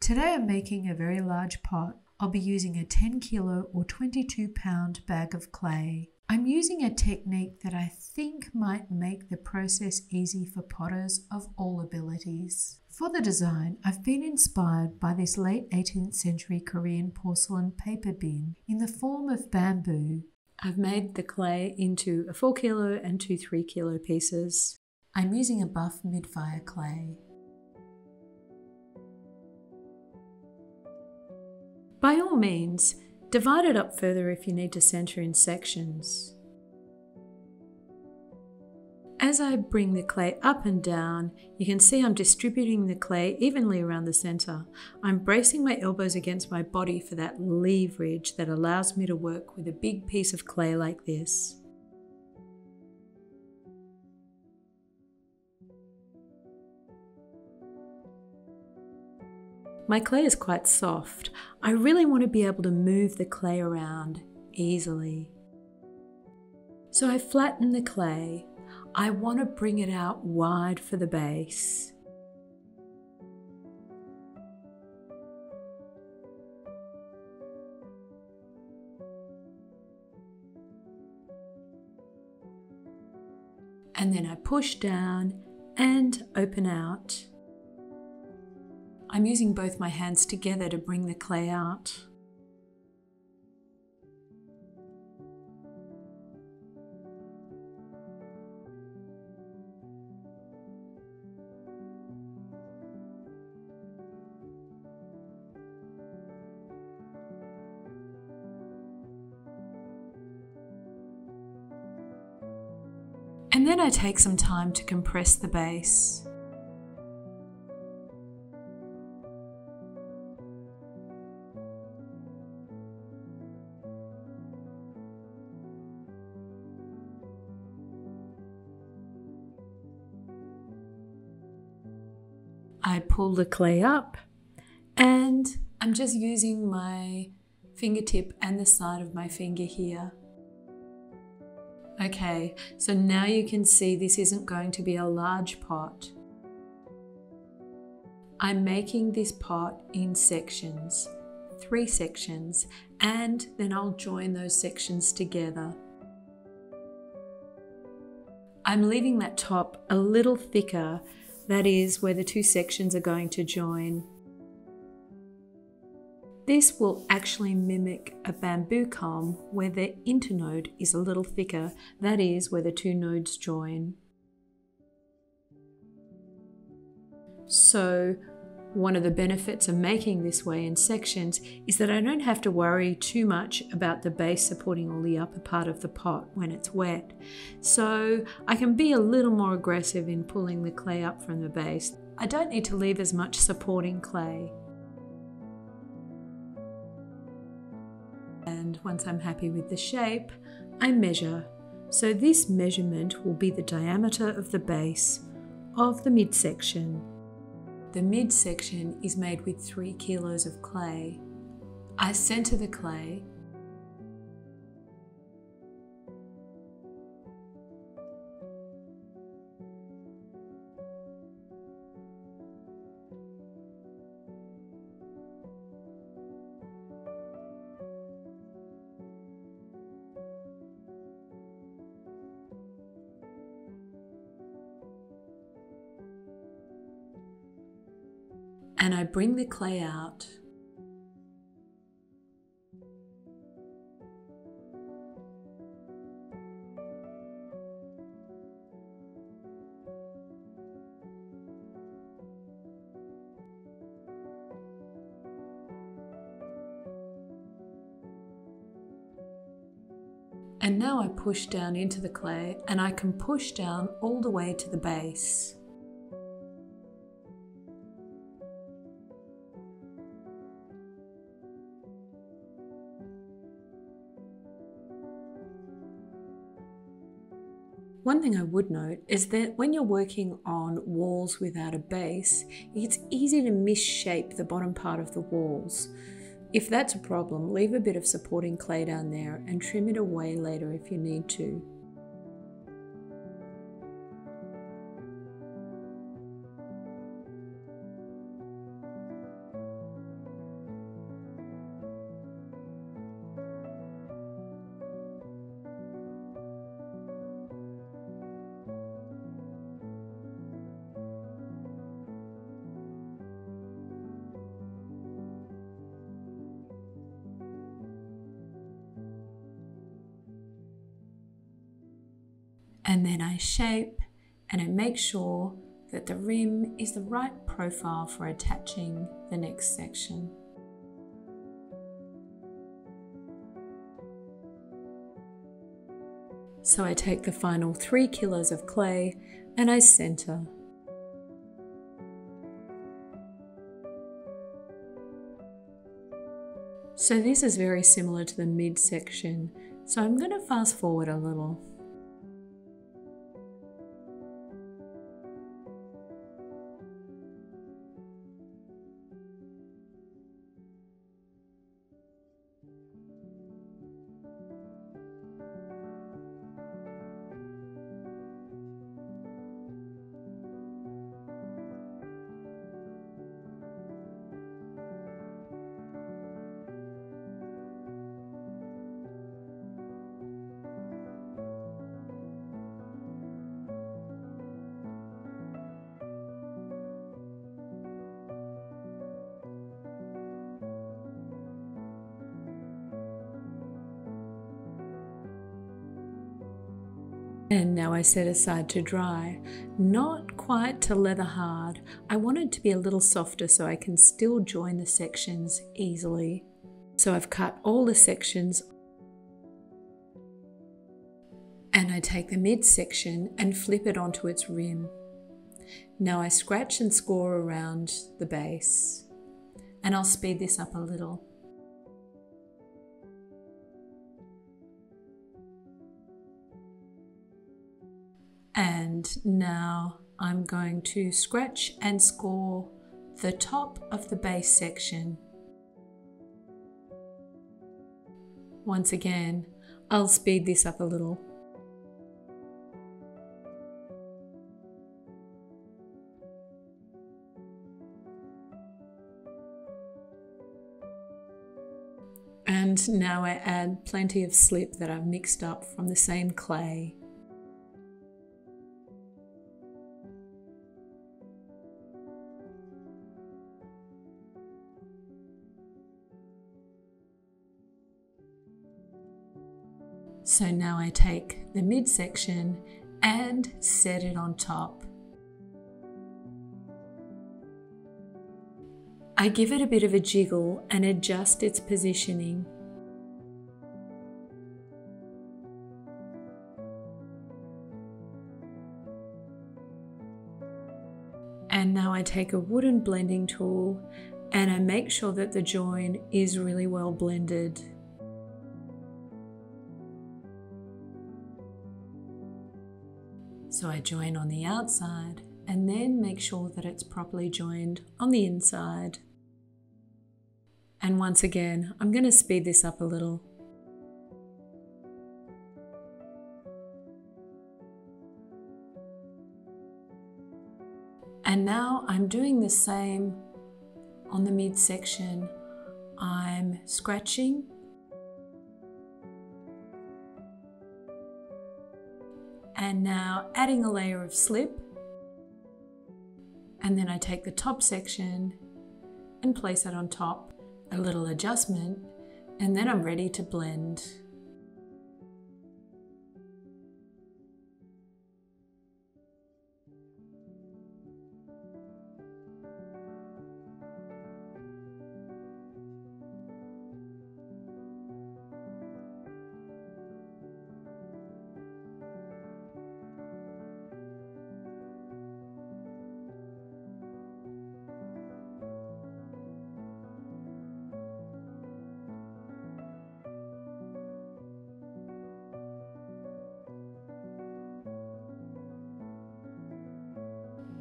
Today I'm making a very large pot. I'll be using a 10 kilo or 22 pound bag of clay. I'm using a technique that I think might make the process easy for potters of all abilities. For the design, I've been inspired by this late 18th century Korean porcelain paper bin in the form of bamboo. I've made the clay into a 4 kilo and 2 3 kilo pieces. I'm using a buff mid-fire clay. By all means, divide it up further if you need to centre in sections. As I bring the clay up and down, you can see I'm distributing the clay evenly around the centre. I'm bracing my elbows against my body for that leverage that allows me to work with a big piece of clay like this. My clay is quite soft. I really want to be able to move the clay around easily. So I flatten the clay. I want to bring it out wide for the base. And then I push down and open out. I'm using both my hands together to bring the clay out. And then I take some time to compress the base. I pull the clay up and I'm just using my fingertip and the side of my finger here. Okay, so now you can see this isn't going to be a large pot. I'm making this pot in sections, 3 sections, and then I'll join those sections together. I'm leaving that top a little thicker. That is where the 2 sections are going to join. This will actually mimic a bamboo culm where the internode is a little thicker. That is where the 2 nodes join. So one of the benefits of making this way in sections is that I don't have to worry too much about the base supporting all the upper part of the pot when it's wet. So I can be a little more aggressive in pulling the clay up from the base. I don't need to leave as much supporting clay. And once I'm happy with the shape, I measure. So this measurement will be the diameter of the base of the midsection. The midsection is made with 3 kilos of clay. I center the clay. And I bring the clay out. And now I push down into the clay, and I can push down all the way to the base. One thing I would note is that when you're working on walls without a base, it's easy to misshape the bottom part of the walls. If that's a problem, leave a bit of supporting clay down there and trim it away later if you need to. And then I shape and I make sure that the rim is the right profile for attaching the next section. So I take the final 3 kilos of clay and I center. So this is very similar to the midsection, so I'm going to fast forward a little. And now I set aside to dry. Not quite to leather hard. I want it to be a little softer so I can still join the sections easily. So I've cut all the sections and I take the midsection and flip it onto its rim. Now I scratch and score around the base, and I'll speed this up a little. And now I'm going to scratch and score the top of the base section. Once again, I'll speed this up a little. And now I add plenty of slip that I've mixed up from the same clay. So now I take the midsection and set it on top. I give it a bit of a jiggle and adjust its positioning. And now I take a wooden blending tool and I make sure that the join is really well blended. So I join on the outside and then make sure that it's properly joined on the inside. And once again, I'm going to speed this up a little. And now I'm doing the same on the midsection. I'm scratching and now adding a layer of slip, and then I take the top section and place it on top, a little adjustment, and then I'm ready to blend.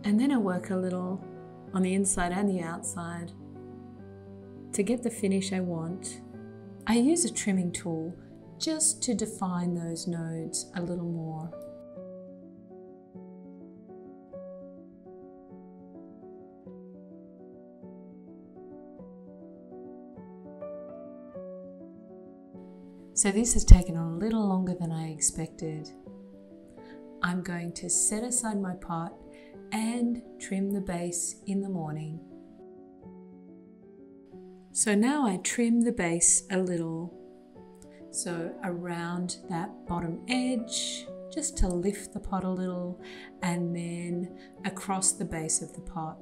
And then I work a little on the inside and the outside to get the finish I want. I use a trimming tool just to define those nodes a little more. So this has taken a little longer than I expected. I'm going to set aside my pot and trim the base in the morning. So now I trim the base a little. So around that bottom edge, just to lift the pot a little, and then across the base of the pot.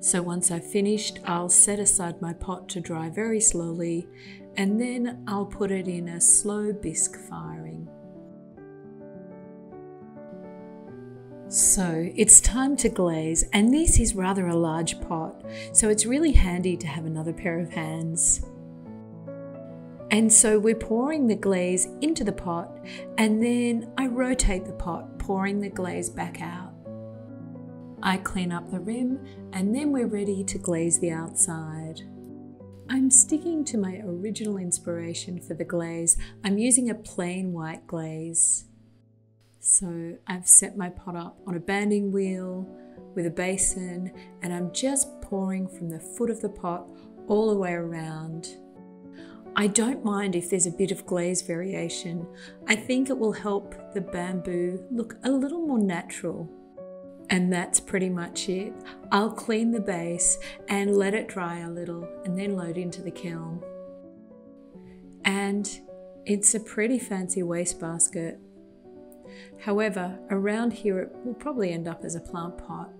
So once I've finished, I'll set aside my pot to dry very slowly, and then I'll put it in a slow bisque firing. So it's time to glaze, and this is rather a large pot, so it's really handy to have another pair of hands. And so we're pouring the glaze into the pot, and then I rotate the pot, pouring the glaze back out. I clean up the rim, and then we're ready to glaze the outside. I'm sticking to my original inspiration for the glaze. I'm using a plain white glaze. So I've set my pot up on a banding wheel with a basin, and I'm just pouring from the foot of the pot all the way around. I don't mind if there's a bit of glaze variation. I think it will help the bamboo look a little more natural. And that's pretty much it. I'll clean the base and let it dry a little, and then load into the kiln. And it's a pretty fancy wastebasket. However, around here it will probably end up as a plant pot.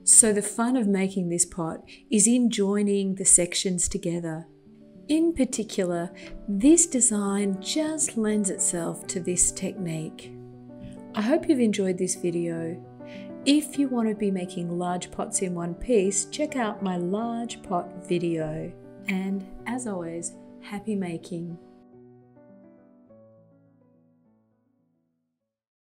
So the fun of making this pot is in joining the sections together. In particular, this design just lends itself to this technique. I hope you've enjoyed this video. If you want to be making large pots in one piece, check out my large pot video. And as always, happy making!